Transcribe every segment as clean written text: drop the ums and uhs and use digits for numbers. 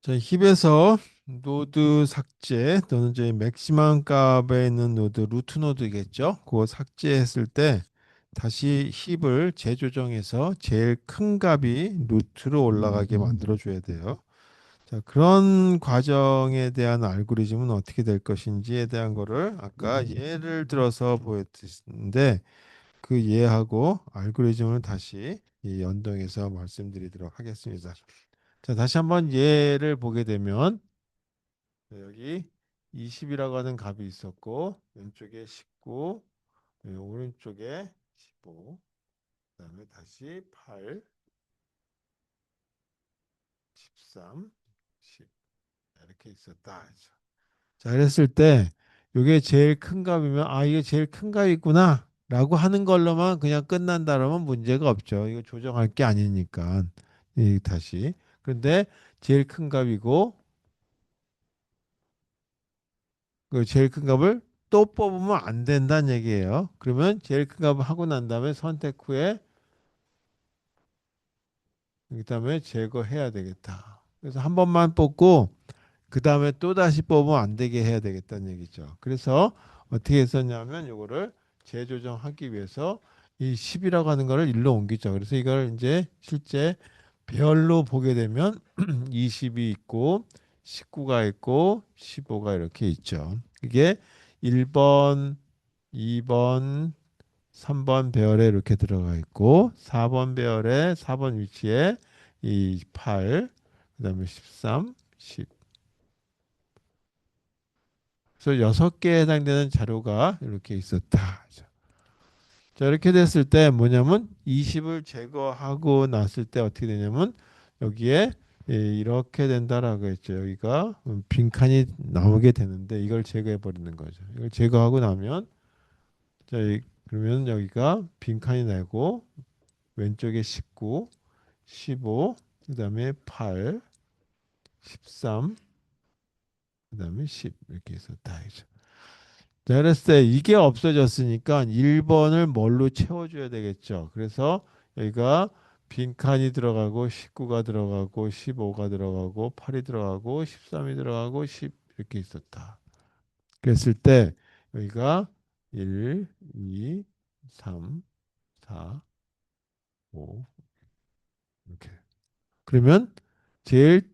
자, 힙에서 노드 삭제 또는 저희 맥시멈 값에 있는 노드 루트 노드겠죠. 그거 삭제했을 때 다시 힙을 재조정해서 제일 큰 값이 루트로 올라가게 만들어 줘야 돼요. 자, 그런 과정에 대한 알고리즘은 어떻게 될 것인지에 대한 거를 아까 예를 들어서 보여드렸는데 그 예하고 알고리즘을 다시 이 연동해서 말씀드리도록 하겠습니다. 자, 다시 한번 예를 보게 되면 여기 20이라고 하는 값이 있었고 왼쪽에 19, 오른쪽에 15, 그다음에 다시 8, 13, 10 이렇게 있었다. 자, 그랬을 때 이게 제일 큰 값이면 아 이게 제일 큰 값이구나 라고 하는 걸로만 그냥 끝난다라면 문제가 없죠. 이거 조정할 게 아니니까. 이 다시. 그런데 제일 큰 값이고 그 제일 큰 값을 또 뽑으면 안 된다는 얘기예요. 그러면 제일 큰 값을 하고 난 다음에 선택 후에 그다음에 제거해야 되겠다. 그래서 한 번만 뽑고 그 다음에 또 다시 뽑으면 안 되게 해야 되겠다는 얘기죠. 그래서 어떻게 했었냐면 이거를 재조정하기 위해서 이 10이라고 하는 거를 일로 옮기죠. 그래서 이걸 이제 실제 별로 보게 되면 20이 있고 19가 있고 15가 이렇게 있죠. 이게 1번, 2번, 3번 배열에 이렇게 들어가 있고 4번 배열에 4번 위치에 이 8, 그다음에 13, 10. 그래서 6개에 해당되는 자료가 이렇게 있었다. 자, 이렇게 됐을 때 뭐냐면 20을 제거하고 났을 때 어떻게 되냐면 여기에 이렇게 된다라고 했죠. 여기가 빈칸이 나오게 되는데 이걸 제거해 버리는 거죠. 이걸 제거하고 나면 자, 그러면 여기가 빈칸이 나고 왼쪽에 19, 15, 그다음에 8, 13, 그다음에 10 이렇게 있었다. 자, 그랬을 때 이게 없어졌으니까 1번을 뭘로 채워줘야 되겠죠. 그래서 여기가 빈칸이 들어가고 19가 들어가고 15가 들어가고 8이 들어가고 13이 들어가고 10 이렇게 있었다. 그랬을 때 여기가 1, 2, 3, 4, 5 이렇게. 그러면 제일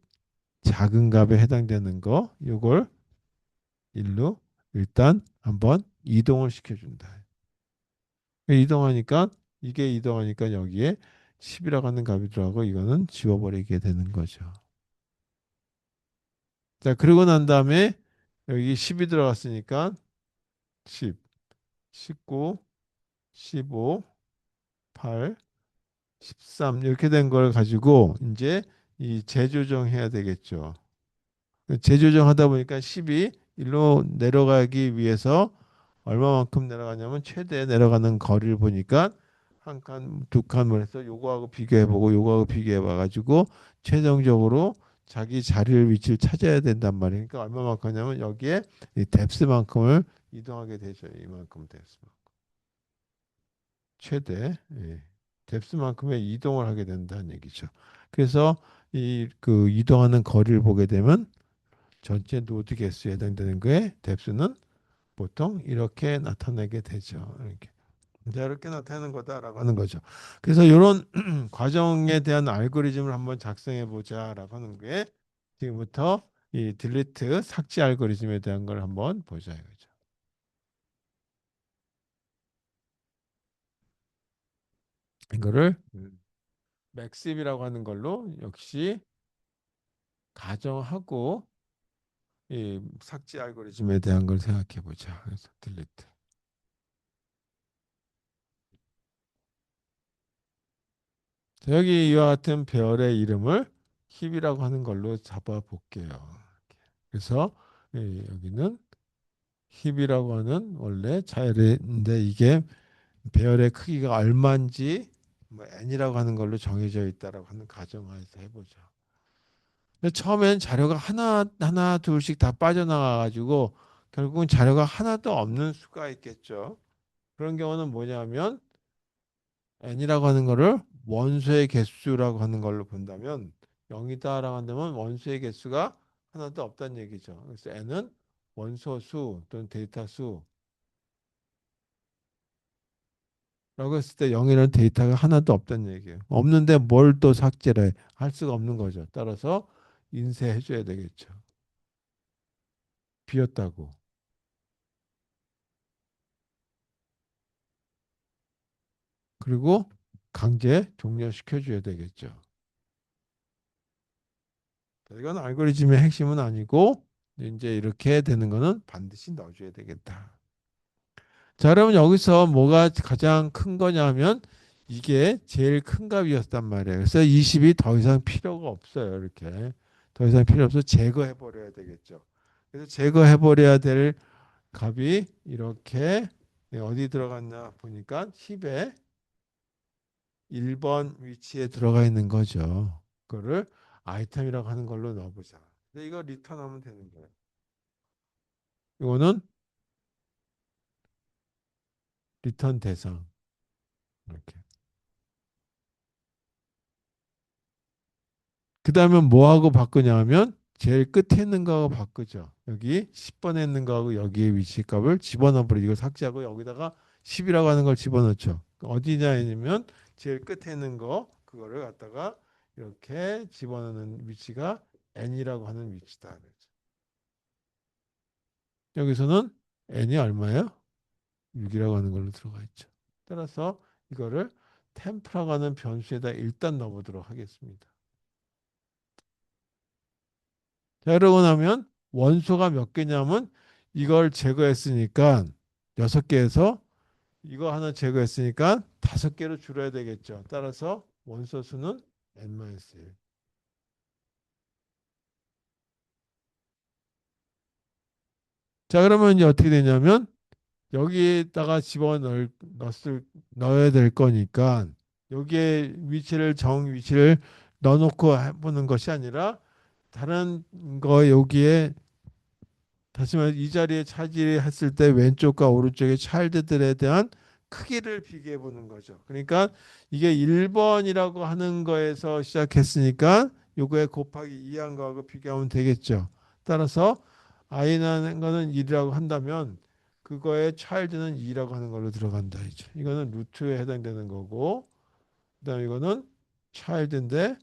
작은 값에 해당되는 거 이걸 1로 일단 한번 이동을 시켜준다. 이동하니까 이게 이동하니까 여기에 10이라고 하는 값이 들어가고 이거는 지워버리게 되는 거죠. 자, 그러고 난 다음에 여기 10이 들어갔으니까 10, 19, 15, 8, 13 이렇게 된 걸 가지고 이제 이 재조정해야 되겠죠. 재조정하다 보니까 10이 일로 내려가기 위해서 얼마만큼 내려가냐면 최대 내려가는 거리를 보니까 한 칸, 두 칸을 해서 요거하고 비교해보고 요거하고 비교해봐가지고 최종적으로 자기 자리를 위치를 찾아야 된단 말이에요. 그러니까 얼마만큼 하냐면 여기에 이 뎁스만큼을 이동하게 되죠. 이만큼 뎁스. 최대 뎁스만큼의 이동을 하게 된다는 얘기죠. 그래서 이 그 이동하는 거리를 보게 되면 전체 노드 개수에 해당되는 거에 뎁스는 보통 이렇게 나타내게 되죠. 이렇게. 이제 이렇게 나타내는 거다라고 하는 거죠. 그래서 이런 과정에 대한 알고리즘을 한번 작성해 보자라고 하는 게 지금부터 이 딜리트 삭제 알고리즘에 대한 걸 한번 보자 이거죠. 이거를 맥십이라고 하는 걸로 역시 가정하고 이 삭제 알고리즘에 대한 걸 생각해 보자. 그래서 딜리트. 자, 여기 이와 같은 별의 이름을 힙이라고 하는 걸로 잡아 볼게요. 그래서 여기는 힙이라고 하는 원래 자열인데 이게 배열의 크기가 얼마인지 뭐 n이라고 하는 걸로 정해져 있다라고 하는 가정하에서 해보죠. 근데 처음엔 자료가 하나 하나 둘씩 다 빠져나가 가지고 결국은 자료가 하나도 없는 수가 있겠죠. 그런 경우는 뭐냐면 n이라고 하는 거를 원소의 개수라고 하는 걸로 본다면 0이다라고 한다면 원소의 개수가 하나도 없다는 얘기죠. 그래서 n은 원소 수 또는 데이터 수라고 했을 때 0이라는 데이터가 하나도 없다는 얘기예요. 없는데 뭘 또 삭제를 할 수가 없는 거죠. 따라서 인쇄해 줘야 되겠죠. 비었다고. 그리고 강제 종료시켜 줘야 되겠죠. 이건 알고리즘의 핵심은 아니고 이제 이렇게 되는 거는 반드시 넣어줘야 되겠다. 자, 그러면 여기서 뭐가 가장 큰 거냐면 이게 제일 큰 값이었단 말이에요. 그래서 20이 더 이상 필요가 없어요. 이렇게. 더 이상 필요 없어 제거해 버려야 되겠죠. 그래서 제거해 버려야 될 값이 이렇게 어디 들어갔나 보니까 힙에 1번 위치에 들어가 있는 거죠. 그거를 아이템이라고 하는 걸로 넣어보자. 근데 이거 리턴하면 되는 거예요. 이거는 리턴 대상. 이렇게. 그 다음에 뭐하고 바꾸냐면 제일 끝에 있는 거하고 바꾸죠. 여기 10번에 있는 거하고 여기에 위치값을 집어넣어 버리고 이걸 삭제하고 여기다가 10이라고 하는 걸 집어넣죠. 어디냐면 제일 끝에 있는 거 그거를 갖다가 이렇게 집어넣는 위치가 n이라고 하는 위치다. 그랬죠. 여기서는 n이 얼마예요? 6이라고 하는 걸로 들어가 있죠. 따라서 이거를 템프라고 하는 변수에다 일단 넣어보도록 하겠습니다. 자, 이러고 나면 원소가 몇 개냐면 이걸 제거했으니까 6개에서 이거 하나 제거했으니까 5개로 줄여야 되겠죠. 따라서 원소 수는 n-1. 자, 그러면 이제 어떻게 되냐면 여기에다가 넣어야 될 거니까 여기에 정 위치를 넣어놓고 해보는 것이 아니라 다른 거 여기에 다시 말해 이 자리에 차지했을 때 왼쪽과 오른쪽의 차일드들에 대한 크기를 비교해 보는 거죠. 그러니까 이게 1번이라고 하는 거에서 시작했으니까 요거에 곱하기 2한 거하고 비교하면 되겠죠. 따라서 i라는 거는 1이라고 한다면 그거의 차일드는 2라고 하는 걸로 들어간다 이죠. 이거는 루트에 해당되는 거고 그다음에 이거는 차일드인데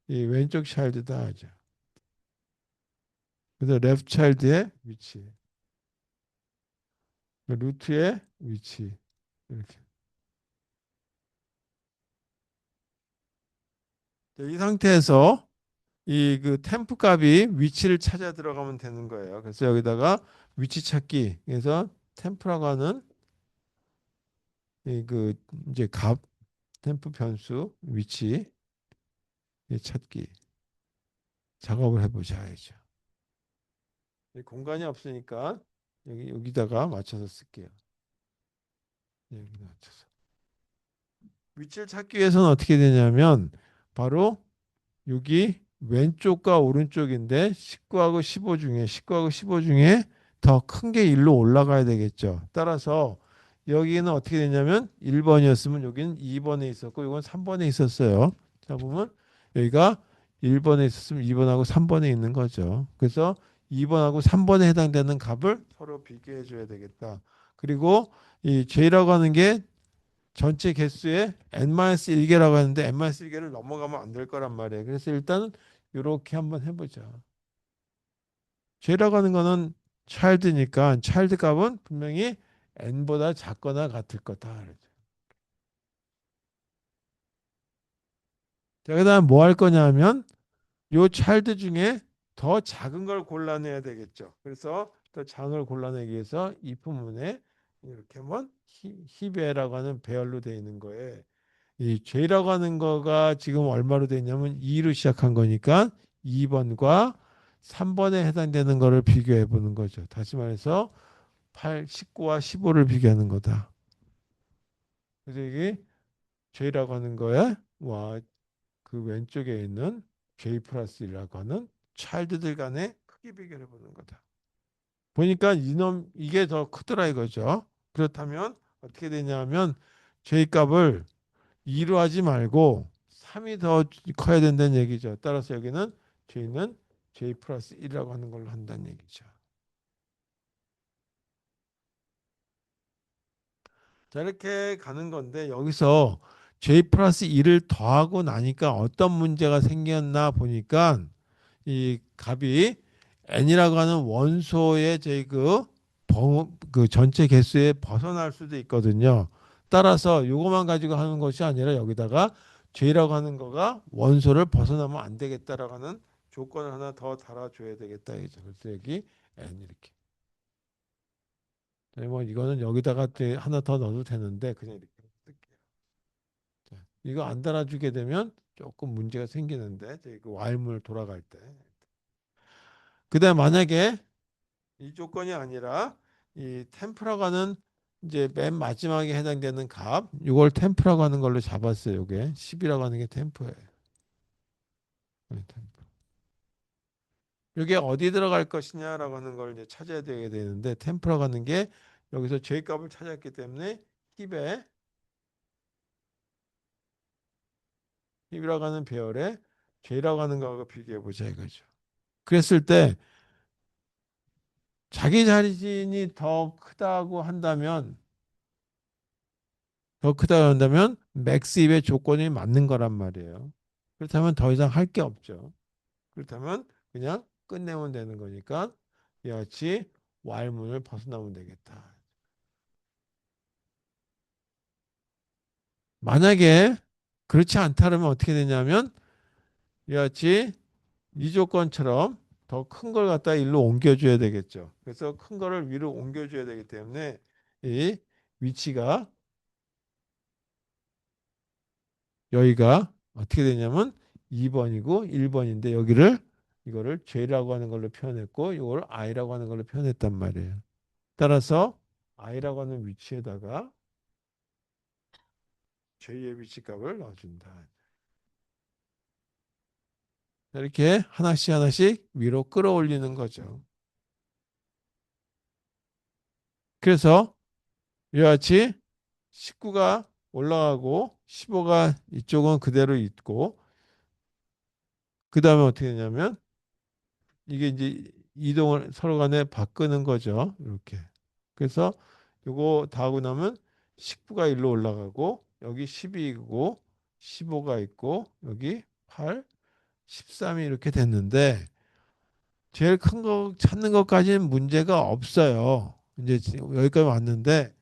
이 왼쪽 차일드다 하죠. 그래서 레프트 차일드의 위치. 루트의 위치 이렇게 이 상태에서 이 그 템프 값이 위치를 찾아 들어가면 되는 거예요. 그래서 여기다가 위치 찾기 그래서 템프라고 하는 이 그 이제 값 템프 변수 위치 찾기 작업을 해보자야죠. 공간이 없으니까 여기다가 맞춰서 쓸게요. 여기 맞춰서 위치를 찾기 위해서는 어떻게 되냐면 바로 여기 왼쪽과 오른쪽인데 19하고 15 중에 19하고 15 중에 더 큰 게 1로 올라가야 되겠죠. 따라서 여기는 어떻게 되냐면 1번이었으면 여기는 2번에 있었고 이건 3번에 있었어요. 자 보면 여기가 1번에 있었으면 2번하고 3번에 있는 거죠. 그래서 2번하고 3번에 해당되는 값을 서로 비교해 줘야 되겠다. 그리고 이 J라고 하는 게 전체 개수의 n-1개라고 하는데 n-1개를 넘어가면 안 될 거란 말이에요. 그래서 일단은 이렇게 한번 해보자. J라고 하는 거는 child니까 child 값은 분명히 n보다 작거나 같을 거다. 그러죠. 자, 그다음 뭐 할 거냐면 요 child 중에 더 작은 걸 골라내야 되겠죠. 그래서 더 작은 걸 골라내기 위해서 이 부분에 이렇게 하면 히베라고 하는 배열로 되어 있는 거에 이 J라고 하는 거가 지금 얼마로 되냐면 2로 시작한 거니까 2번과 3번에 해당되는 거를 비교해 보는 거죠. 다시 말해서 8, 19와 15를 비교하는 거다. 그래서 이게 J라고 하는 거에 그 왼쪽에 있는 J 플러스 1이라고 하는 차일드들 간의 크기 비교를 보는 거다. 보니까 이게 더 크더라 이거죠. 그렇다면 어떻게 되냐면 J 값을 2로 하지 말고 3이 더 커야 된다는 얘기죠. 따라서 여기는 J는 J 플러스 1이라고 하는 걸로 한다는 얘기죠. 자, 이렇게 가는 건데 여기서 J 플러스 1을 더하고 나니까 어떤 문제가 생겼나 보니까 이 값이 n이라고 하는 원소의 그 전체 개수에 벗어날 수도 있거든요. 따라서 이것만 가지고 하는 것이 아니라 여기다가 j라고 하는 거가 원소를 벗어나면 안 되겠다라고 하는 조건을 하나 더 달아줘야 되겠다 이죠. 그래서 여기 n 이렇게. 네, 뭐 이거는 여기다가 이제 하나 더 넣어도 되는데 그냥 이렇게 쓸게요. 자, 이거 안 달아주게 되면 조금 문제가 생기는데 그 Y물 돌아갈 때. 그다음 만약에 이 조건이 아니라 이 템프라고 하는 이제 맨 마지막에 해당되는 값 이걸 템프라고 하는 걸로 잡았어요. 이게 10이라고 하는 게 템프예요. 네, 템프. 이게 어디 들어갈 것이냐라고 하는 걸 이제 찾아야 되게 되는데 템프라고 하는 게 여기서 J 값을 찾았기 때문에 힙에 힙이라고 하는 배열에 J라고 하는 거하고 비교해 보자 이거죠. 그랬을 때 자기 자신이 더 크다고 한다면 맥스 입의 조건이 맞는 거란 말이에요. 그렇다면 더 이상 할 게 없죠. 그렇다면 그냥 끝내면 되는 거니까 이와 같이 Y문을 벗어나면 되겠다. 만약에 그렇지 않다면 어떻게 되냐면 이와 같이 이 조건처럼 더 큰 걸 갖다 일로 옮겨줘야 되겠죠. 그래서 큰 거를 위로 옮겨줘야 되기 때문에 이 위치가 여기가 어떻게 되냐면 2번이고 1번인데 여기를 이거를 J라고 하는 걸로 표현했고 이걸 I라고 하는 걸로 표현했단 말이에요. 따라서 I라고 하는 위치에다가 J의 위치값을 넣어준다. 이렇게 하나씩 하나씩 위로 끌어올리는 거죠. 그래서 이와 같이 19가 올라가고 15가 이쪽은 그대로 있고 그 다음에 어떻게 되냐면 이게 이제 이동을 서로 간에 바꾸는 거죠. 이렇게. 그래서 요거 다 하고 나면 19가 일로 올라가고 여기 12이고 15가 있고 여기 8, 13이 이렇게 됐는데 제일 큰 거 찾는 것까지는 문제가 없어요. 이제 여기까지 왔는데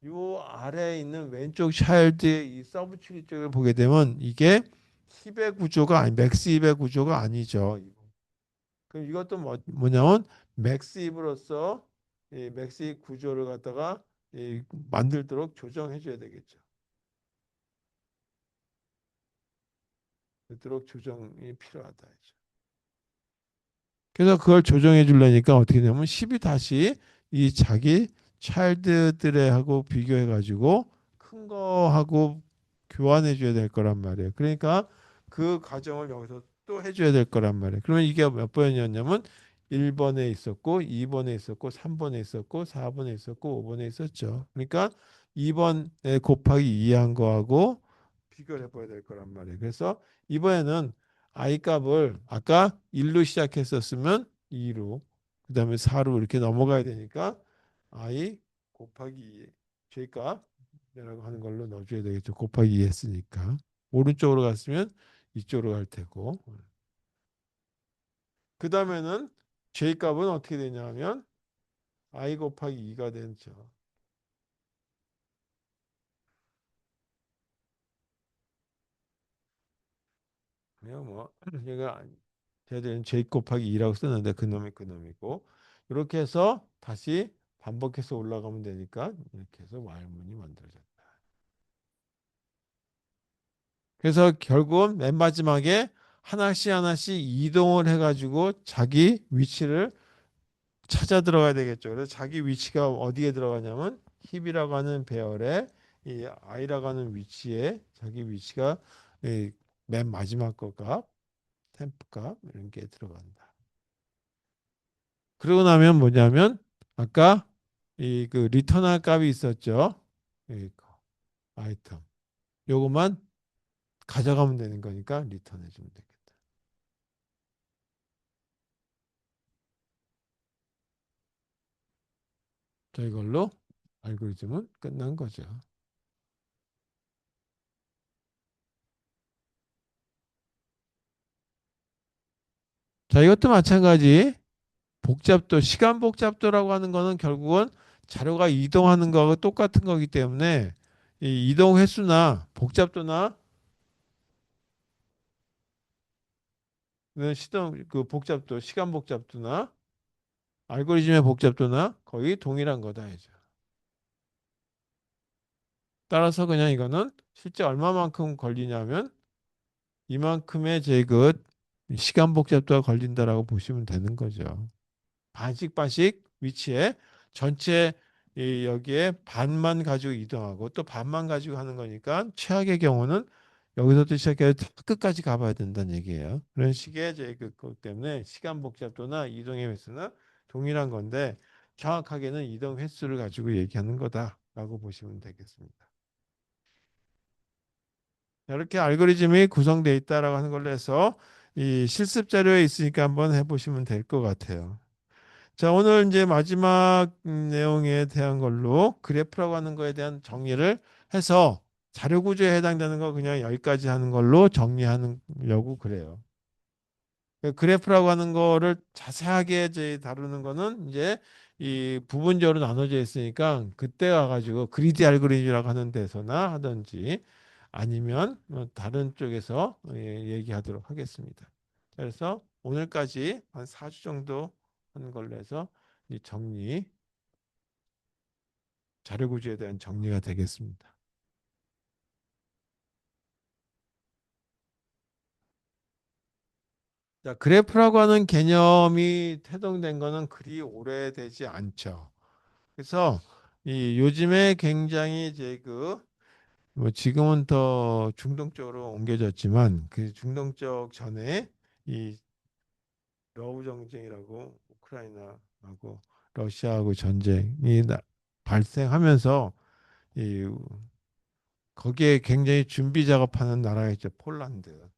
요 아래에 있는 왼쪽 차일드의 이 서브트리 쪽을 보게 되면 이게 힙의 구조가 아니 맥스 힙의 구조가 아니죠. 그럼 이것도 뭐냐면 맥스 힙으로서 이 맥스 힙 구조를 갖다가 만들도록 조정해 줘야 되겠죠. 그도록 조정이 필요하다. 그래서 그걸 조정해 주려니까 어떻게 되냐면 10이 다시 이 자기 차일드들에 하고 비교해 가지고 큰 거하고 교환해 줘야 될 거란 말이에요. 그러니까 그 과정을 여기서 또 해줘야 될 거란 말이에요. 그러면 이게 몇 번이었냐면 1번에 있었고 2번에 있었고 3번에 있었고 4번에 있었고 5번에 있었죠. 그러니까 2번에 곱하기 2 한 거하고 비교를 해봐야 될 거란 말이에요. 그래서 이번에는 I 값을 아까 1로 시작했었으면 2로 그다음에 4로 이렇게 넘어가야 되니까 I 곱하기 2 J 값이라고 하는 걸로 넣어줘야 되겠죠. 곱하기 2 했으니까 오른쪽으로 갔으면 이쪽으로 갈 테고 그 다음에는 J 값은 어떻게 되냐면 I 곱하기 2가 되죠. 그냥 뭐 얘가 쟤들은 J 곱하기 2라고 쓰는데 그놈이 그놈이고 이렇게 해서 다시 반복해서 올라가면 되니까 이렇게 해서 Y문이 만들어졌다. 그래서 결국은 맨 마지막에 하나씩 하나씩 이동을 해가지고 자기 위치를 찾아 들어가야 되겠죠. 그래서 자기 위치가 어디에 들어가냐면 힙이라고 하는 배열에 이 I라고 하는 위치에 자기 위치가 맨 마지막 거 값, 템프 값 이런 게 들어간다. 그러고 나면 뭐냐면 아까 이 그 리턴할 값이 있었죠. 이 아이템. 요것만 가져가면 되는 거니까 리턴해 주면 되겠다. 자, 이걸로 알고리즘은 끝난 거죠. 자, 이것도 마찬가지. 복잡도, 시간 복잡도라고 하는 거는 결국은 자료가 이동하는 거하고 똑같은 거기 때문에 이 이동 횟수나 복잡도나 시동 그 복잡도, 시간 복잡도나 알고리즘의 복잡도나 거의 동일한 거다 이제. 따라서 그냥 이거는 실제 얼마만큼 걸리냐면 이만큼의 제그 시간 복잡도가 걸린다라고 보시면 되는 거죠. 반씩 반씩 위치에 전체 여기에 반만 가지고 이동하고 또 반만 가지고 하는 거니까 최악의 경우는 여기서부터 시작해서 끝까지 가봐야 된다는 얘기예요. 그런 식의 그것 때문에 시간 복잡도나 이동의 횟수는 동일한 건데 정확하게는 이동 횟수를 가지고 얘기하는 거다라고 보시면 되겠습니다. 이렇게 알고리즘이 구성되어 있다라고 하는 걸로 해서 이 실습 자료에 있으니까 한번 해보시면 될 것 같아요. 자, 오늘 이제 마지막 내용에 대한 걸로 그래프라고 하는 거에 대한 정리를 해서 자료 구조에 해당되는 거 그냥 여기까지 하는 걸로 정리하려고 그래요. 그 그래프라고 하는 거를 자세하게 이제 다루는 거는 이제 이 부분적으로 나눠져 있으니까 그때 와가지고 그리디 알고리즘이라고 하는 데서나 하든지 아니면 뭐 다른 쪽에서 얘기하도록 하겠습니다. 그래서 오늘까지 한 4주 정도 하는 걸로 해서 이 자료 구조에 대한 정리가 되겠습니다. 자, 그래프라고 하는 개념이 태동된 거는 그리 오래되지 않죠. 그래서 이 요즘에 굉장히 이제 뭐 지금은 더 중동적으로 옮겨졌지만 그 중동적 전에 이 러우 정쟁이라고 우크라이나하고 러시아하고 전쟁이 발생하면서 이 거기에 굉장히 준비 작업하는 나라가 있죠. 폴란드.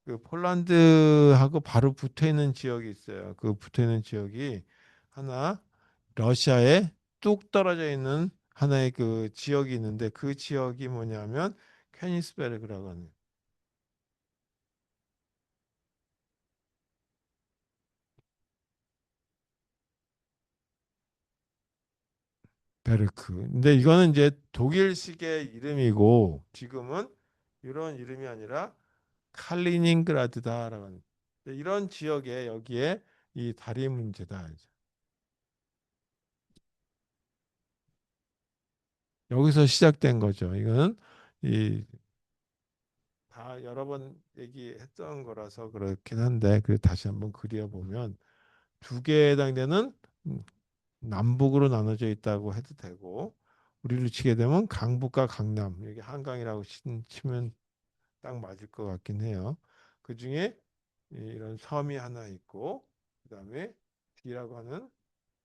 그 폴란드하고 바로 붙어 있는 지역이 있어요. 그 붙어 있는 지역이 하나 러시아에 뚝 떨어져 있는 하나의 그 지역이 있는데 그 지역이 뭐냐면 케니스베르그라고 하는 베르크. 근데 이거는 이제 독일식의 이름이고 지금은 이런 이름이 아니라 칼리닝그라드다라고 하는 이런 지역에 여기에 이 다리 문제다. 이제. 여기서 시작된 거죠. 이거는 이 다 여러 번 얘기했던 거라서 그렇긴 한데 그 다시 한번 그려보면 두 개에 해당되는 음, 남북으로 나눠져 있다고 해도 되고 우리로 치게 되면 강북과 강남 여기 한강이라고 치면 딱 맞을 것 같긴 해요. 그 중에 이런 섬이 하나 있고 그다음에 D라고 하는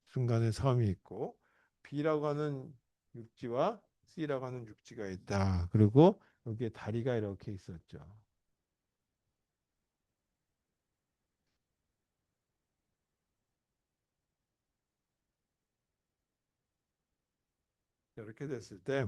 중간에 섬이 있고 B라고 하는 육지와 C라고 하는 육지가 있다. 그리고 여기에 다리가 이렇게 있었죠. 이렇게 됐을 때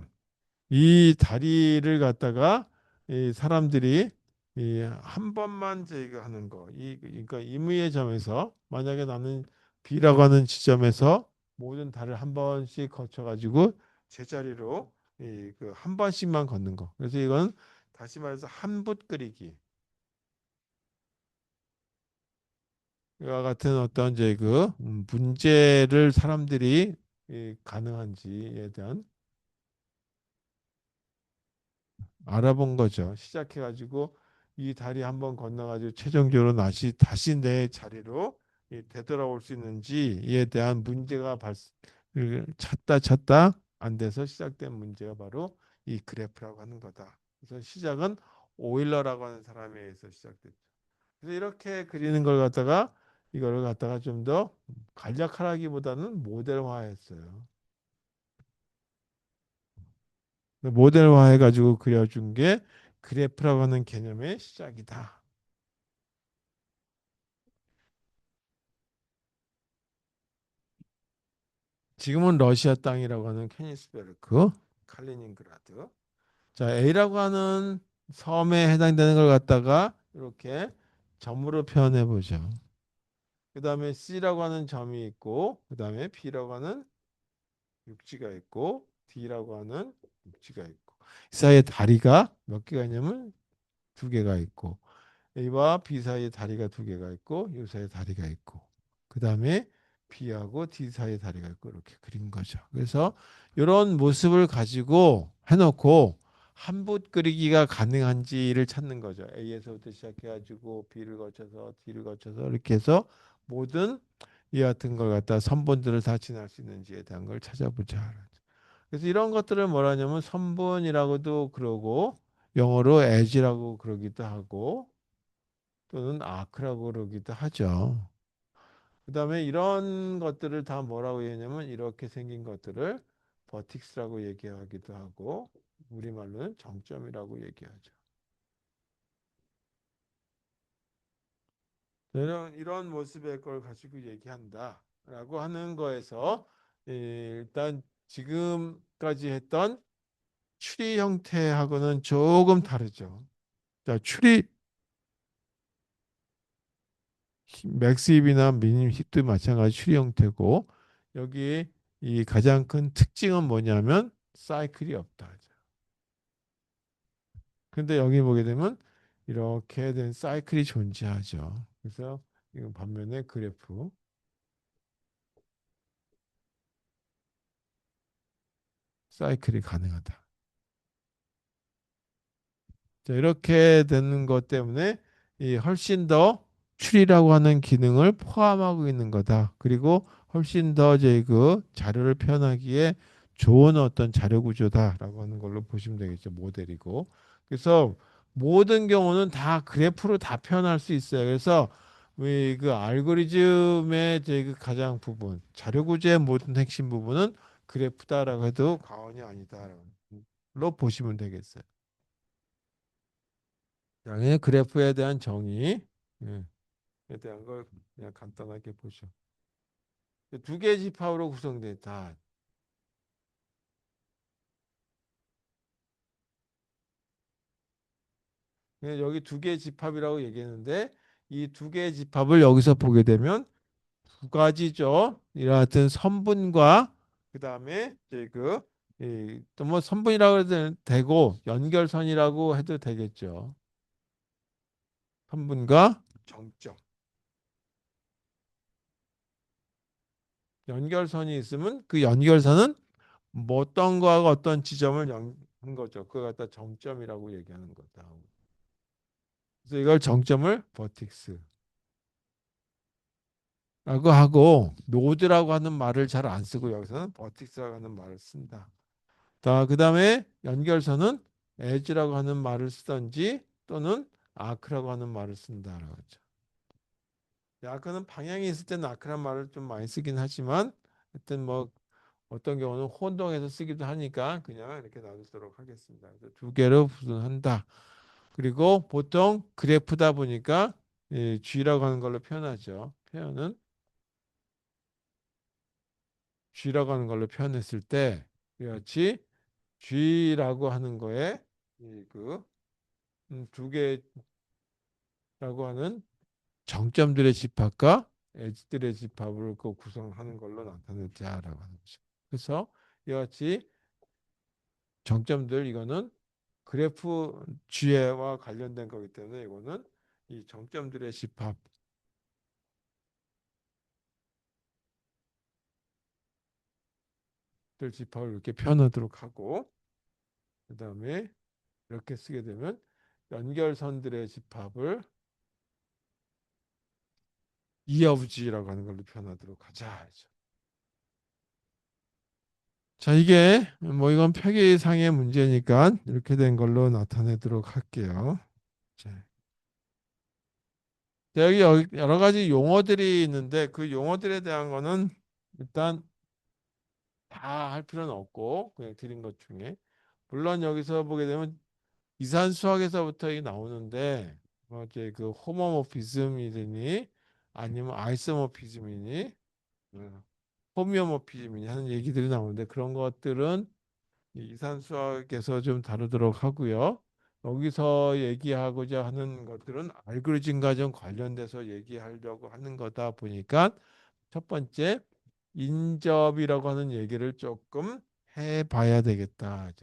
이 다리를 갖다가 이 사람들이 이 한 번만 제거하는 거. 그러니까 임의의 점에서 만약에 나는 B라고 하는 지점에서 모든 달을 한 번씩 거쳐 가지고 제자리로 이 그 한 번씩만 걷는 거. 그래서 이건 다시 말해서 한 붓 그리기. 이와 같은 어떤 이제 문제를 사람들이 가능한지에 대한 알아본 거죠. 시작해가지고 이 다리 한번 건너가지고 최종적으로 다시 내 자리로 되돌아올 수 있는지에 대한 문제가 찾다 안 돼서 시작된 문제가 바로 이 그래프라고 하는 거다. 그래서 시작은 오일러라고 하는 사람에 의해서 시작됐죠. 그래서 이렇게 그리는 걸 갖다가 이거를 갖다가 좀 더 간략하기보다는 모델화했어요. 모델화해가지고 그려준 게 그래프라고 하는 개념의 시작이다. 지금은 러시아 땅이라고 하는 케니스베르크, 칼리닝그라드. 자, A라고 하는 섬에 해당되는 걸 갖다가 이렇게 점으로 표현해 보죠. 그 다음에 C라고 하는 점이 있고, 그 다음에 B라고 하는 육지가 있고, D라고 하는 육지가 있고, 이 사이에 다리가 몇 개가 있냐면 두 개가 있고, A와 B 사이에 다리가 두 개가 있고, 이 사이에 다리가 있고, 그 다음에 B하고 D 사이에 다리가 있고, 이렇게 그린 거죠. 그래서 이런 모습을 가지고 해놓고 한 붓 그리기가 가능한지를 찾는 거죠. A에서부터 시작해가지고 B를 거쳐서 D를 거쳐서 이렇게 해서 모든 이 같은 걸 갖다 선분들을 다 지날 수 있는지에 대한 걸 찾아보자. 그래서 이런 것들을 뭐라 하냐면 선분이라고도 그러고 영어로 edge라고 그러기도 하고 또는 아크라고 그러기도 하죠. 그다음에 이런 것들을 다 뭐라고 얘기하냐면 이렇게 생긴 것들을 버틱스라고 얘기하기도 하고 우리말로는 정점이라고 얘기하죠. 이런 모습의 걸 가지고 얘기한다라고 하는 거에서 일단 지금까지 했던 추리 형태하고는 조금 다르죠. 자, 추리 맥스 힙이나 미님 힙도 마찬가지 추리 형태고 여기 이 가장 큰 특징은 뭐냐면 사이클이 없다. 근데 여기 보게 되면 이렇게 된 사이클이 존재하죠. 그래서 이건 반면에 그래프 사이클이 가능하다. 자, 이렇게 되는 것 때문에 이 훨씬 더 추리라고 하는 기능을 포함하고 있는 거다. 그리고 훨씬 더 이제 그 자료를 표현하기에 좋은 어떤 자료 구조다라고 하는 걸로 보시면 되겠죠. 모델이고. 그래서 모든 경우는 다 그래프로 다 표현할 수 있어요. 그래서 우리 그 알고리즘의 이제 그 가장 부분, 자료 구조의 모든 핵심 부분은 그래프다라고 해도 과언이 아니다로 보시면 되겠어요. 양의 그래프에 대한 정의, 예, 에 대한 걸 그냥 간단하게 보죠. 두 개의 집합으로 구성되어 있다. 여기 두 개의 집합이라고 얘기했는데 이 두 개의 집합을 여기서 보게 되면 두 가지죠. 이와 같은 선분과 그 다음에 이제 그또뭐 선분이라고 해도 되고 연결선이라고 해도 되겠죠. 선분과 정점. 연결선이 있으면 그 연결선은 뭐 어떤 거하고 어떤 지점을 한 거죠. 그걸 갖다 정점이라고 얘기하는 거다. 그래서 이걸 정점을 버틱스라고 하고 노드라고 하는 말을 잘 안 쓰고 여기서는 버틱스라고 하는 말을 쓴다. 자, 그다음에 연결선은 edge라고 하는 말을 쓰던지 또는 arc라고 하는 말을 쓴다라고 하죠. 아크는 방향이 있을 때는 아크란 말을 좀 많이 쓰긴 하지만 하여튼 뭐 어떤 경우는 혼동해서 쓰기도 하니까 그냥 이렇게 놔두도록 하겠습니다. 그래서 두 개로 구분한다. 그리고 보통 그래프다 보니까 G라고 하는 걸로 표현하죠. 표현은 G라고 하는 걸로 표현했을 때 같이 G라고 하는 거에 두 개라고 하는 정점들의 집합과 엣지들의 집합을 그 구성하는 걸로 나타내자라고 하는 거죠. 그래서 이와 같이 정점들 이거는 그래프 G와 관련된 거기 때문에 이거는 이 정점들의 집합 들 집합을 이렇게 표현하도록 하고 그 다음에 이렇게 쓰게 되면 연결선들의 집합을 이어부지라고 하는 걸로 표현하도록 하자. 자, 이게 뭐 이건 표기상의 문제니까 이렇게 된 걸로 나타내도록 할게요. 자, 여기 여러 가지 용어들이 있는데 그 용어들에 대한 거는 일단 다 할 필요는 없고 그냥 드린 것 중에 물론 여기서 보게 되면 이산 수학에서부터 이 나오는데 이제 그 호모모피즘이니 아니면 아이소모피즘이니 호미오모피즘이니 하는 얘기들이 나오는데 그런 것들은 이 이산 수학에서 좀 다루도록 하고요. 여기서 얘기하고자 하는 것들은 알고리즘과 좀 관련돼서 얘기하려고 하는 거다 보니까 첫 번째 인접이라고 하는 얘기를 조금 해봐야 되겠다.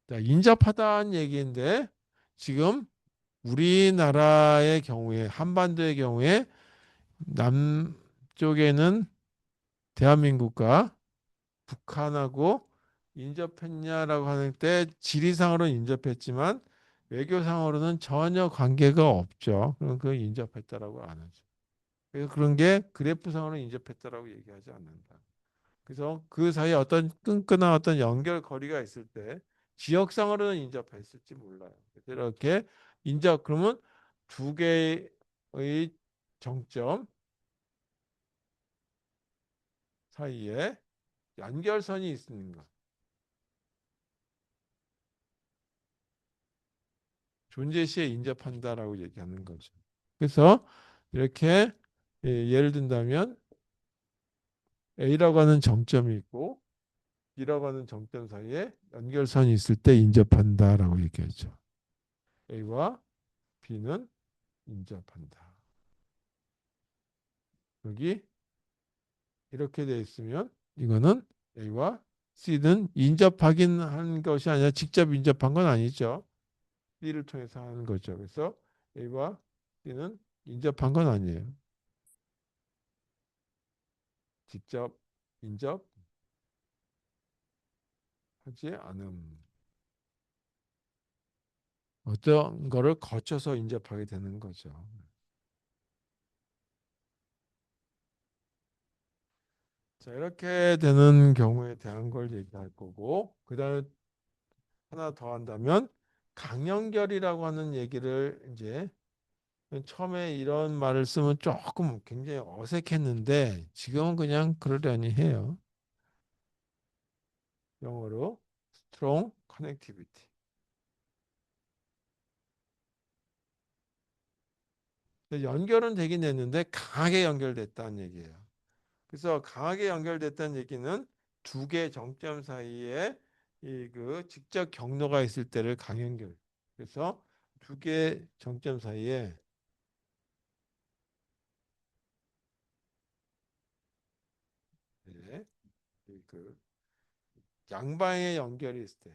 자, 인접하다는 얘기인데 지금 우리나라의 경우에 한반도의 경우에 남쪽에는 대한민국과 북한하고 인접했냐라고 하는 때 지리상으로는 인접했지만 외교상으로는 전혀 관계가 없죠. 그럼 그 인접했다라고 안 하죠. 그래서 그런 게 그래프상으로 인접했다라고 얘기하지 않는다. 그래서 그 사이에 어떤 끈끈한 어떤 연결고리가 있을 때 지역상으로는 인접했을지 몰라요. 그래서 이렇게 인접 그러면 두 개의 정점 사이에 연결선이 있는 것. 존재 시에 인접한다라고 얘기하는 거죠. 그래서 이렇게 예를 든다면 A라고 하는 정점이 있고 B라고 하는 정점 사이에 연결선이 있을 때 인접한다라고 얘기하죠. A와 B는 인접한다. 여기 이렇게 돼 있으면 이거는 A와 C는 인접하긴 한 것이 아니라 직접 인접한 건 아니죠. B를 통해서 하는 거죠. 그래서 A와 C는 인접한 건 아니에요. 직접 인접하지 않음. 어떤 거를 거쳐서 인접하게 되는 거죠. 자, 이렇게 되는 경우에 대한 걸 얘기할 거고, 그 다음에 하나 더 한다면, 강연결이라고 하는 얘기를 이제 처음에 이런 말을 쓰면 조금 굉장히 어색했는데, 지금은 그냥 그러려니 해요. 영어로 strong connectivity. 연결은 되긴 됐는데 강하게 연결됐다는 얘기예요. 그래서 강하게 연결됐다는 얘기는 두 개 정점 사이에 이 그 직접 경로가 있을 때를 강연결. 그래서 두 개 정점 사이에 네, 이그 양방의 연결이 있을 때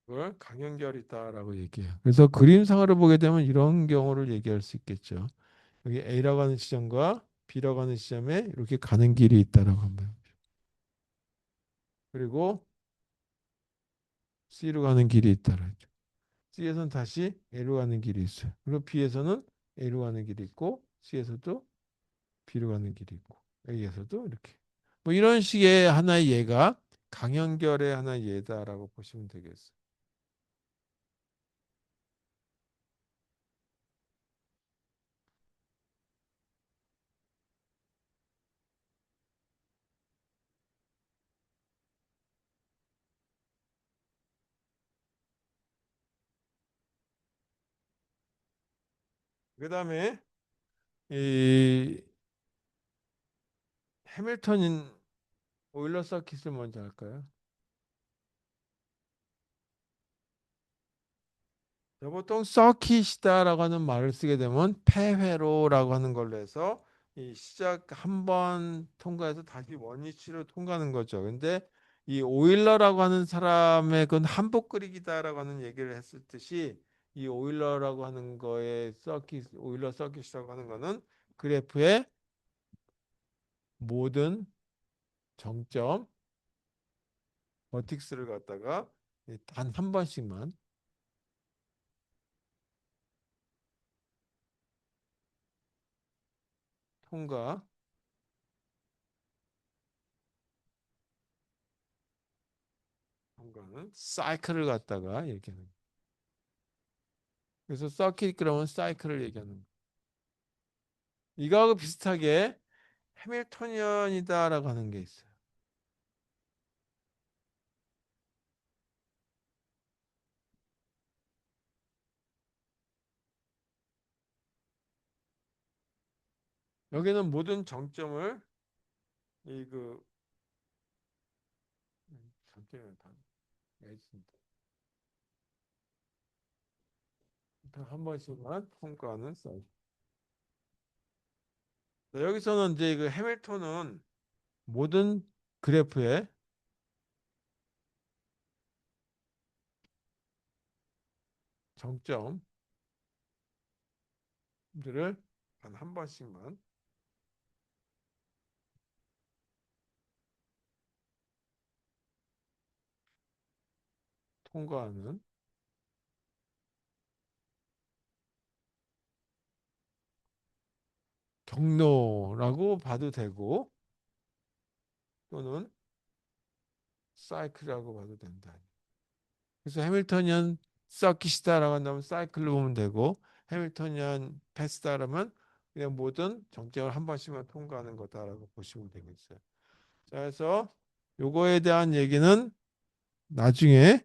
그걸 강연결이다라고 얘기해요. 그래서 그림상으로 보게 되면 이런 경우를 얘기할 수 있겠죠. 여기 A라고 하는 지점과 B라고 하는 지점에 이렇게 가는 길이 있다라고 합니다. 그리고 C로 가는 길이 있다라고. C에서는 다시 A로 가는 길이 있어요. 그리고 B에서는 A로 가는 길이 있고 C에서도 B로 가는 길이 있고 A에서도 이렇게. 뭐 이런 식의 하나의 예가 강연결의 하나의 예다라고 보시면 되겠어요. 그다음에 이 해밀턴인 오일러 서킷을 먼저 할까요? 보통 서킷이다라고 하는 말을 쓰게 되면 폐회로라고 하는 걸로 해서 이 시작 한 번 통과해서 다시 원위치로 통과하는 거죠. 근데 이 오일러라고 하는 사람의 그건 한복 그리기다라고 하는 얘기를 했을 듯이 이 오일러라고 하는 거에 서킷 오일러 서킷이라고 하는 거는 그래프의 모든 정점 버틱스를 갖다가 단 한 번씩만 통과 통과하는 사이클을 갖다가 얘기하는. 그래서 서킷 그러면 사이클을 얘기하는 거. 이거하고 비슷하게 해밀토니언이다라고 하는 게 있어요. 여기는 모든 정점을 이그 정점을 다 있습니다. 한 번씩만 통과하는 사이클. 여기서는 이제 그 해밀턴은 모든 그래프의 정점들을 단 한 번씩만 통과하는 경로라고 봐도 되고 또는 사이클이라고 봐도 된다. 그래서 해밀턴이언 서킷이다라고 한다면 사이클로 보면 되고 해밀턴이언 패스다라면 그냥 모든 정점을 한 번씩만 통과하는 거다라고 보시면 되겠어요. 자, 그래서 요거에 대한 얘기는 나중에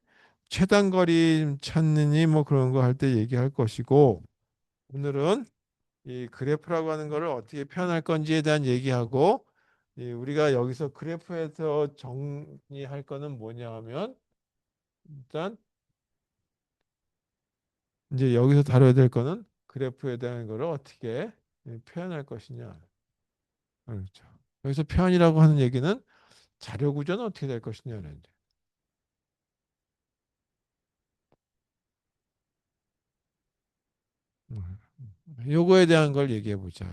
최단거리 찾느니 뭐 그런 거 할 때 얘기할 것이고 오늘은 이 그래프라고 하는 거를 어떻게 표현할 건지에 대한 얘기하고 우리가 여기서 그래프에서 정리할 거는 뭐냐 하면 일단 이제 여기서 다뤄야 될 거는 그래프에 대한 거를 어떻게 표현할 것이냐. 그렇죠. 여기서 표현이라고 하는 얘기는 자료 구조는 어떻게 될 것이냐는 요거에 대한 걸 얘기해 보자.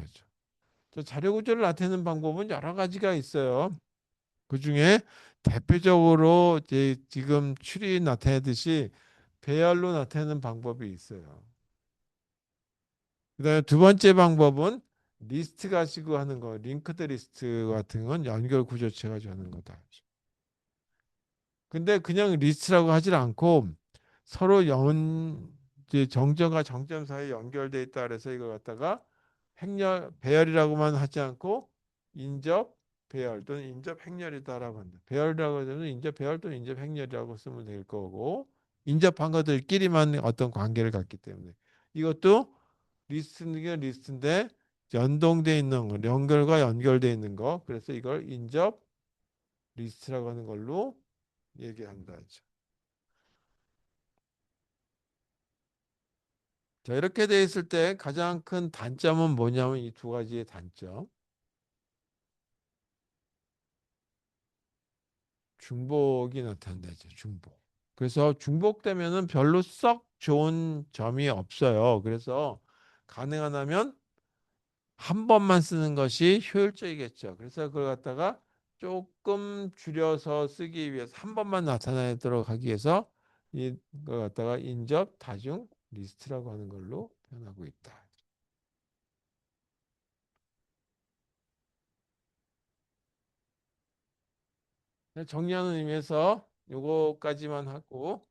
자료 구조를 나타내는 방법은 여러 가지가 있어요. 그 중에 대표적으로 이제 지금 추리 나타내듯이 배열로 나타내는 방법이 있어요. 그다음에 두 번째 방법은 리스트 가지고 하는 거, 링크드 리스트 같은 건 연결 구조체 가지고 하는 거다. 근데 그냥 리스트라고 하질 않고 서로 이제 정점과 정점 사이에 연결돼 있다 그래서 이걸 갖다가 배열이라고만 하지 않고 인접 배열 또는 인접 행렬이다라고 한다. 배열이라고 하면 인접 배열 또는 인접 행렬이라고 쓰면 될 거고 인접한 것들끼리만 어떤 관계를 갖기 때문에 이것도 리스트는 리스트인데 연동돼 있는 거, 연결과 연결돼 있는 거. 그래서 이걸 인접 리스트라고 하는 걸로 얘기한다. 자, 이렇게 돼 있을 때 가장 큰 단점은 뭐냐면 이 두 가지의 단점. 중복이 나타난다죠. 중복. 그래서 중복되면은 별로 썩 좋은 점이 없어요. 그래서 가능하다면 한 번만 쓰는 것이 효율적이겠죠. 그래서 그걸 갖다가 조금 줄여서 쓰기 위해서 한 번만 나타내도록 하기 위해서 이걸 갖다가 인접 다중 리스트라고 하는 걸로 표현하고 있다. 정리하는 의미에서 요거까지만 하고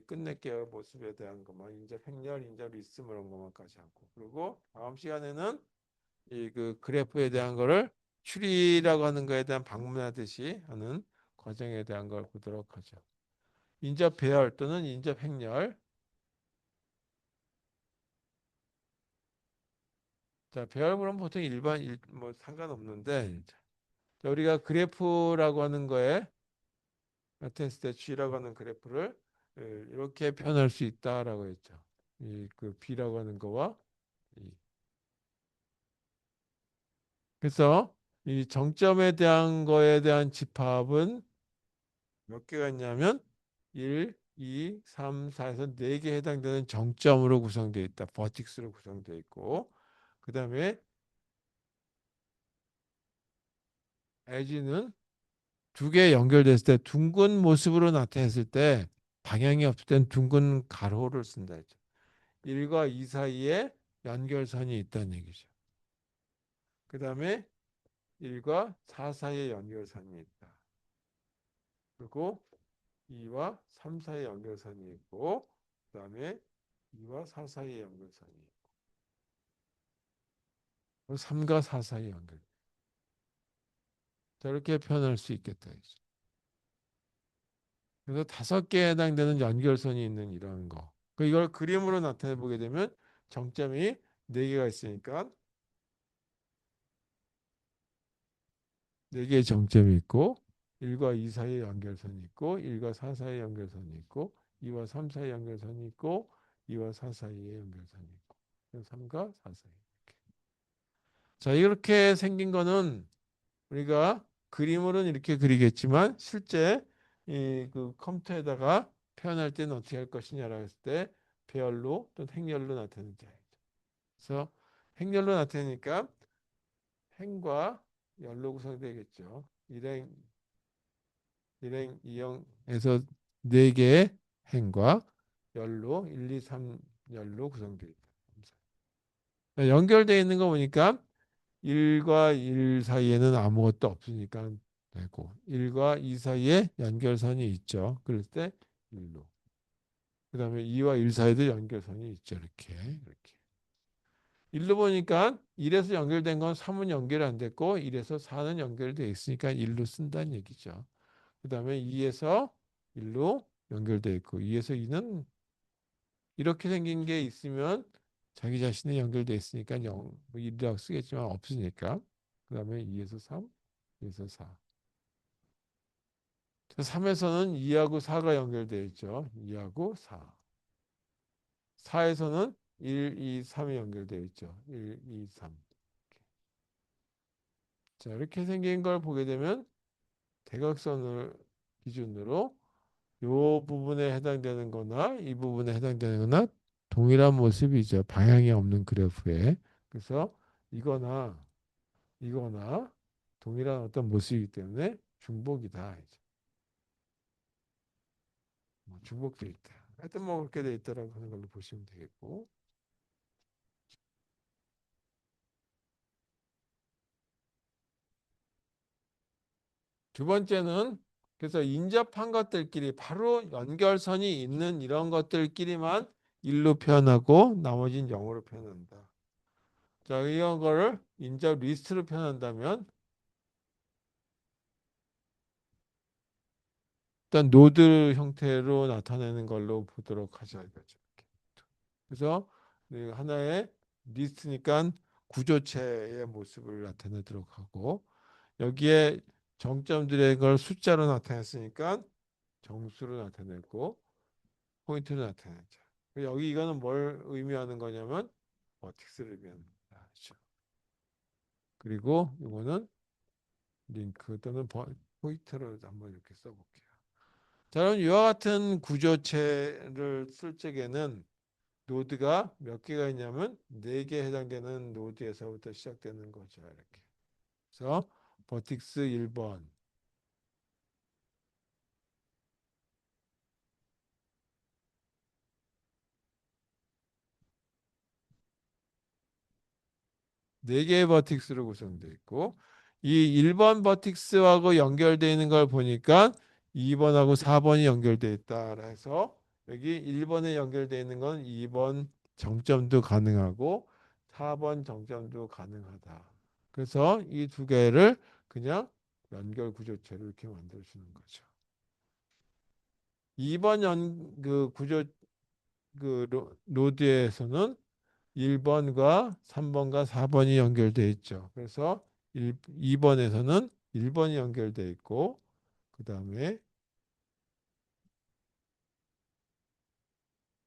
끝낼게요. 모습에 대한 것만 인접 행렬, 인접 리스트 뭐 이런 것만까지 하고 그리고 다음 시간에는 이 그 그래프에 대한 거를 추리라고 하는 거에 대한 방문하듯이 하는 과정에 대한 걸 보도록 하죠. 인접 배열 또는 인접 행렬. 자, 배열물은 보통 뭐 상관없는데 자, 우리가 그래프라고 하는 거에 나타냈을 때 G라고 하는 그래프를 이렇게 표현할 수 있다라고 했죠. 이 그 B라고 하는 거와 이. 그래서 이 정점에 대한 거에 대한 집합은 몇 개가 있냐면 1, 2, 3, 4에서 4개 해당되는 정점으로 구성되어 있다. 버틱스로 구성되어 있고 그다음에 에지는 2개 연결됐을 때 둥근 모습으로 나타냈을 때 방향이 없을 땐 둥근 가로를 쓴다 했죠. 1과 2 사이에 연결선이 있다는 얘기죠. 그다음에 1과 4 사이에 연결선이 있다. 그리고 2와 3 사이의 연결선이 있고 그다음에 2와 4 사이의 연결선이 있고 3과 4 사이의 연결. 저렇게 표현할 수 있겠다. 그래서 5개에 해당되는 연결선이 있는 이런 거. 이걸 그림으로 나타내 보게 되면 정점이 4개가 있으니까 4개의 정점이 있고 1과 2 사이의 연결선이 있고 1과 4 사이의 연결선이 있고 2와 3 사이의 연결선이 있고 2와 4 사이의 연결선이 있고 3과 4 사이. 자, 이렇게 생긴 거는 우리가 그림으로는 이렇게 그리겠지만 실제 이 그 컴퓨터에다가 표현할 때는 어떻게 할 것이냐라고 했을 때 배열로 또는 행렬로 나타내자. 그래서 행렬로 나타내니까 행과 열로 구성되겠죠. 일행 2형에서 4개의 행과 열로 1, 2, 3 열로 구성되어 있다. 연결되어 있는 거 보니까 1과 1 사이에는 아무것도 없으니까 되고 1과 2 사이에 연결선이 있죠. 그럴 때 1로. 그다음에 2와 1 사이에도 연결선이 있죠. 이렇게. 1로 보니까 1에서 연결된 건 3은 연결이 안 됐고 1에서 4는 연결되어 있으니까 1로 쓴다는 얘기죠. 그다음에 2에서 1로 연결되어 있고 2에서 2는 이렇게 생긴 게 있으면 자기 자신에 연결되어 있으니까 0, 1이라고 쓰겠지만 없으니까 그다음에 2에서 3, 2에서 4. 3에서는 2하고 4가 연결되어 있죠. 2하고 4. 4에서는 1, 2, 3이 연결되어 있죠. 1, 2, 3. 자, 이렇게 생긴 걸 보게 되면 대각선을 기준으로 이 부분에 해당되는 거나 이 부분에 해당되는 거나 동일한 모습이죠. 방향이 없는 그래프에. 그래서 이거나 이거나 동일한 어떤 모습이기 때문에 중복이다. 중복돼 있다. 하여튼 뭐 그렇게 돼 있다라고 하는 걸로 보시면 되겠고. 두 번째는 그래서 인접한 것들끼리 바로 연결선이 있는 이런 것들끼리만 1로 표현하고 나머지는 0으로 표현한다. 자, 이런 거를 인접 리스트로 표현한다면 일단 노드 형태로 나타내는 걸로 보도록 하자 이거죠. 그래서 하나의 리스트니까 구조체의 모습을 나타내도록 하고 여기에 정점들의 걸 숫자로 나타냈으니까 정수로 나타냈고 포인트로 나타내자. 여기 이거는 뭘 의미하는 거냐면 버틱스를 의미하는 거다. 그렇죠? 그리고 이거는 링크 또는 포인트로 한번 이렇게 써볼게요. 자, 그럼 이와 같은 구조체를 쓸 적에는 노드가 몇 개가 있냐면 4개 해당되는 노드에서부터 시작되는 거죠. 이렇게. 그래서 버틱스 1번, 4개의 버틱스로 구성되어 있고 이 1번 버틱스하고 연결되어 있는 걸 보니까 2번하고 4번이 연결되어 있다. 그래서 여기 1번에 연결되어 있는 건 2번 정점도 가능하고 4번 정점도 가능하다. 그래서 이 두 개를 그냥 연결 구조체로 이렇게 만들어 주는 거죠. 2번 그 구조 그 노드에서는 1번과 3번과 4번이 연결되어 있죠. 그래서 2번에서는 1번이 연결되어 있고 그 다음에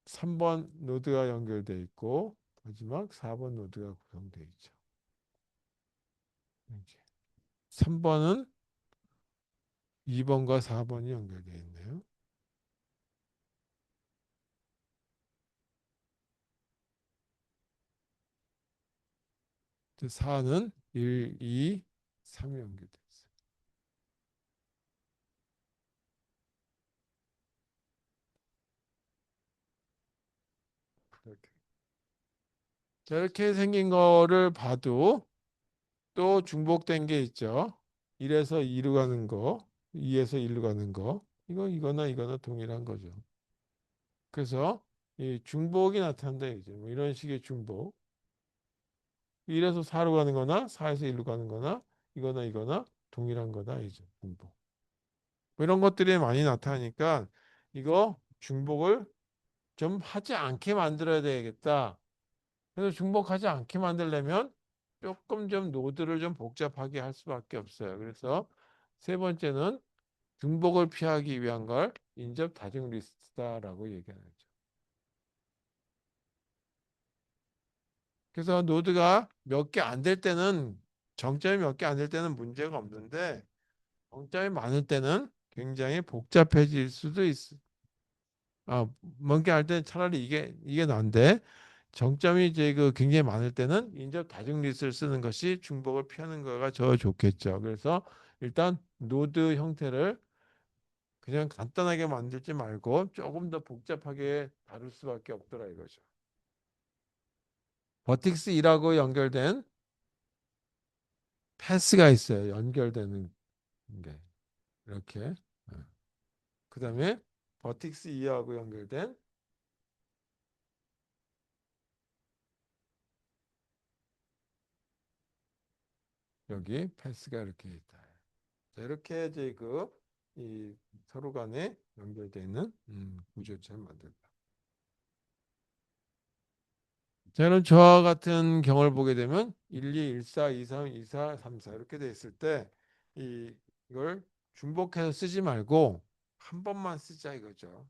3번 노드가 연결되어 있고 마지막 4번 노드가 구성되어 있죠. 이렇게. 3번은 2번과 4번이 연결되어 있네요. 4는 1, 2, 3이 연결되어 있어요. 이렇게. 자, 이렇게 생긴 거를 봐도 또 중복된 게 있죠. 1에서 2로 가는 거, 2에서 1로 가는 거. 이거나 이거나 동일한 거죠. 그래서 이 중복이 나타난다 이제 뭐 이런 식의 중복. 1에서 4로 가는 거나 4에서 1로 가는 거나 이거나 이거나 동일한 거다 이제 중복. 뭐 이런 것들이 많이 나타나니까 이거 중복을 좀 하지 않게 만들어야 되겠다. 그래서 중복하지 않게 만들려면 조금 좀 노드를 좀 복잡하게 할 수밖에 없어요. 그래서 세 번째는 중복을 피하기 위한 걸 인접 다중 리스트다라고 얘기하죠. 그래서 노드가 몇 개 안 될 때는 정점이 몇 개 안 될 때는 문제가 없는데 정점이 많을 때는 굉장히 복잡해질 수도 있어. 아, 뭔게 할 때는 차라리 이게 나은데 정점이 이제 그 굉장히 많을 때는 인접 다중 리스트를 쓰는 것이 중복을 피하는 거가 더 좋겠죠. 그래서 일단 노드 형태를 그냥 간단하게 만들지 말고 조금 더 복잡하게 다룰 수밖에 없더라 이거죠. 버틱스 1하고 연결된 패스가 있어요. 연결되는 게 이렇게. 그다음에 버틱스 2하고 연결된 여기 패스가 이렇게 있다. 자, 이렇게 이제 이 서로 간에 연결되어 있는 구조처럼 만든다. 자, 그럼 저와 같은 경우를 보게 되면 1, 2, 1, 4, 2, 3, 2, 4, 3, 4 이렇게 돼 있을 때 이걸 중복해서 쓰지 말고 한 번만 쓰자 이거죠.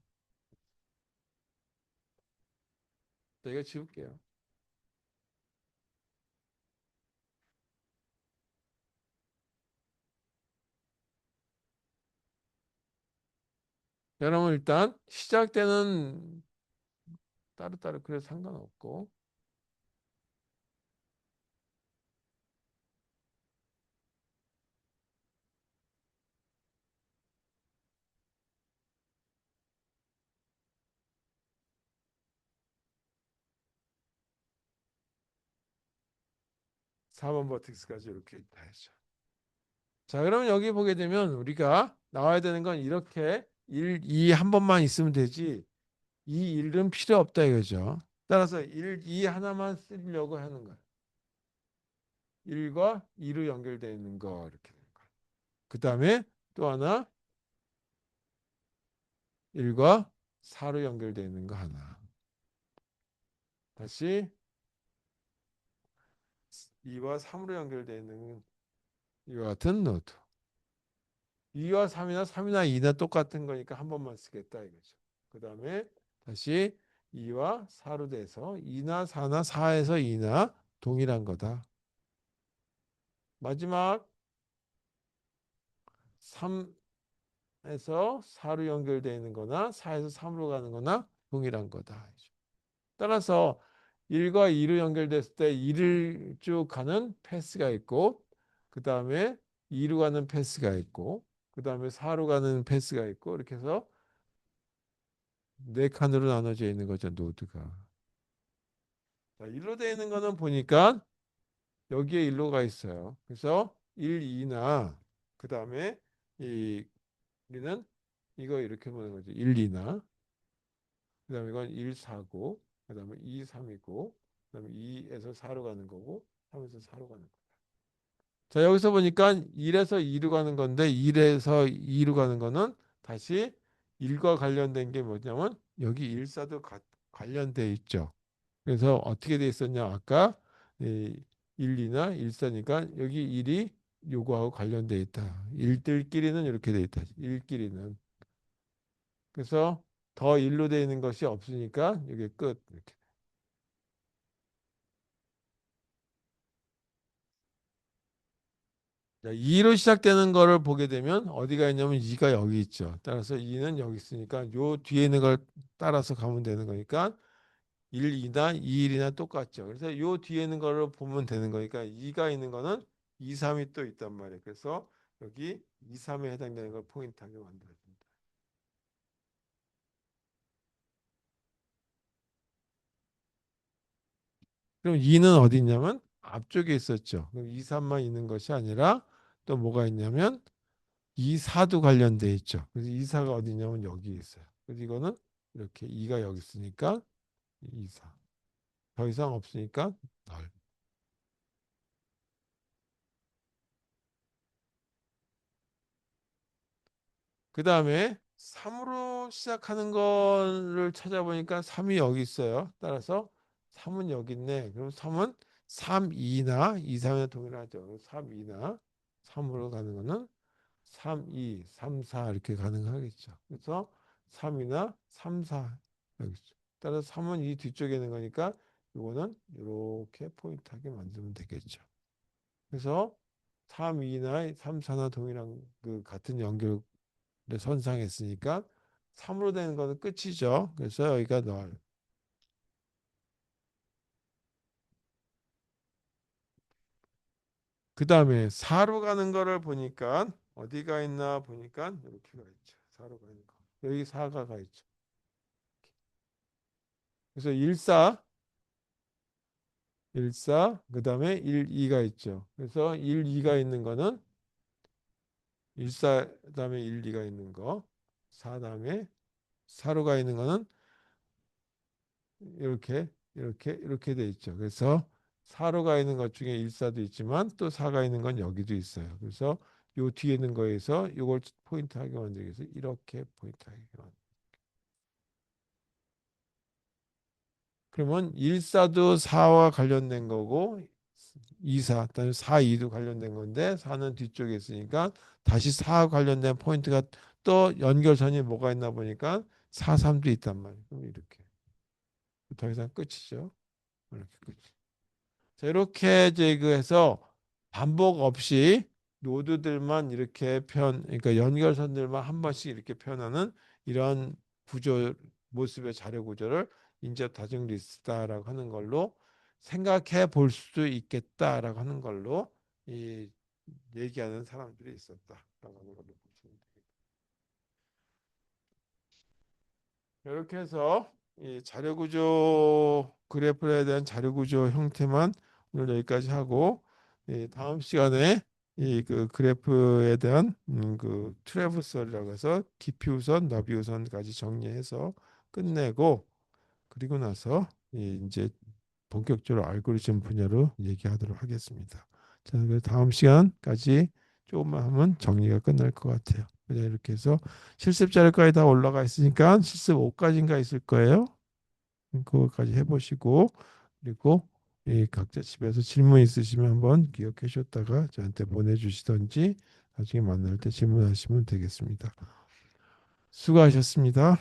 자, 이거 지울게요. 여러분 일단 시작되는 따로따로 그래도 상관없고 4번 버틱스까지 이렇게 있다 해죠. 자, 그러면 여기 보게 되면 우리가 나와야 되는 건 이렇게 1, 2 한 번만 있으면 되지 이 1은 필요 없다 이거죠. 따라서 1, 2 하나만 쓰려고 하는 거예요. 1과 2로 연결되어 있는 거 이렇게 되는 거예요. 그 다음에 또 하나 1과 4로 연결되어 있는 거 하나. 다시 2와 3으로 연결되어 있는 이와 같은 노드. 2와 3이나 3이나 2나 똑같은 거니까 한 번만 쓰겠다 이거죠. 그 다음에 다시 2와 4로 돼서 2나 4나 4에서 2나 동일한 거다. 마지막 3에서 4로 연결되어 있는 거나 4에서 3으로 가는 거나 동일한 거다. 따라서 1과 2로 연결됐을 때 2를 쭉 가는 패스가 있고 그 다음에 2로 가는 패스가 있고 그 다음에 4로 가는 패스가 있고 이렇게 해서 네 칸으로 나눠져 있는 거죠 노드가. 자, 1로 되어 있는 거는 보니까 여기에 1로가 있어요. 그래서 1, 2나 그 다음에 이 우리는 이거 이렇게 보는 거죠. 1, 2나 그 다음에 이건 1, 4고 그 다음에 2, 3이고 그 다음에 2에서 4로 가는 거고 3에서 4로 가는 거. 자, 여기서 보니까 1에서 2로 가는 건데 1에서 2로 가는 거는 다시 1과 관련된 게 뭐냐면 여기 1사도 관련돼 있죠. 그래서 어떻게 돼 있었냐? 아까 이 1, 2나 1사니까 여기 1이 요거하고 관련돼 있다. 1들끼리는 이렇게 돼 있다. 1끼리는. 그래서 더 1로 되어 있는 것이 없으니까 이게 끝. 이렇게. 2로 시작되는 거를 보게 되면 어디가 있냐면 2가 여기 있죠. 따라서 2는 여기 있으니까 요 뒤에 있는 걸 따라서 가면 되는 거니까 1, 2나 2, 1이나 똑같죠. 그래서 요 뒤에 있는 거를 보면 되는 거니까 2가 있는 거는 2, 3이 또 있단 말이에요. 그래서 여기 2, 3에 해당되는 걸 포인트하게 만들어줍니다. 그럼 2는 어디 있냐면 앞쪽에 있었죠. 그럼 2, 3만 있는 것이 아니라 또 뭐가 있냐면 이사도 관련돼 있죠. 그래서 이사가 어디냐면 여기 있어요. 그래서 이거는 이렇게 이가 여기 있으니까 이사. 더 이상 없으니까 널. 그 다음에 3으로 시작하는 거를 찾아보니까 3이 여기 있어요. 따라서 3은 여기 있네. 그럼 3은 3, 2나 2, 3에 동일하죠. 3, 2나 3으로 가는 거는 3, 2, 3, 4 이렇게 가능하겠죠. 그래서 3이나 3, 4 여기 있죠. 따라서 3은 이 뒤쪽에 있는 거니까 이거는 이렇게 포인트하게 만들면 되겠죠. 그래서 3, 2나 3, 4나 동일한 그 같은 연결 선상했으니까 3으로 되는 거는 끝이죠. 그래서 여기가 널. 그 다음에 4로 가는 거를 보니까 어디가 있나 보니까 이렇게가 있죠. 4로 가는 거. 여기 4가 가 있죠. 그래서 1, 4, 1, 4, 그 다음에 1, 2가 있죠. 그래서 1, 2가 있는 거는 1, 4, 그다음에 1, 2가 있는 거. 4 다음에 4로 가 있는 거는 이렇게 돼 있죠. 그래서 4로 가 있는 것 중에 1사도 있지만 또 4가 있는 건 여기도 있어요. 그래서 요 뒤에 있는 거에서 이걸 포인트하게 만들기 위해서 이렇게 포인트하게 만들. 그러면 1사도 4와 관련된 거고 2사, 그다음에 4, 2도 관련된 건데 4는 뒤쪽에 있으니까 다시 4와 관련된 포인트가 또 연결선이 뭐가 있나 보니까 4, 3도 있단 말이에요. 그럼 이렇게 더 이상 끝이죠. 이렇게 끝. 자, 이렇게 이제 그 해서 반복 없이 노드들만 이렇게 그러니까 연결선들만 한 번씩 이렇게 표현하는 이런 구조 모습의 자료 구조를 인접 다중 리스트다라고 하는 걸로 생각해 볼 수도 있겠다라고 하는 걸로 이 얘기하는 사람들이 있었다라고 하는 걸로 보시면 되겠습니다. 이렇게 해서 이 자료 구조 그래프에 대한 자료 구조 형태만 오늘 여기까지 하고 다음 시간에 이 그 그래프에 대한 그 트래버설이라고 해서 깊이 우선, 너비 우선까지 정리해서 끝내고 그리고 나서 이제 본격적으로 알고리즘 분야로 얘기하도록 하겠습니다. 자, 그 다음 시간까지 조금만 하면 정리가 끝날 것 같아요. 그냥 이렇게 해서 실습 자료까지 다 올라가 있으니까 실습 5까지인가 있을 거예요. 그거까지 해보시고 그리고 각자 집에서 질문 있으시면 한번 기억해 주셨다가 저한테 보내주시던지 나중에 만날 때 질문하시면 되겠습니다. 수고하셨습니다.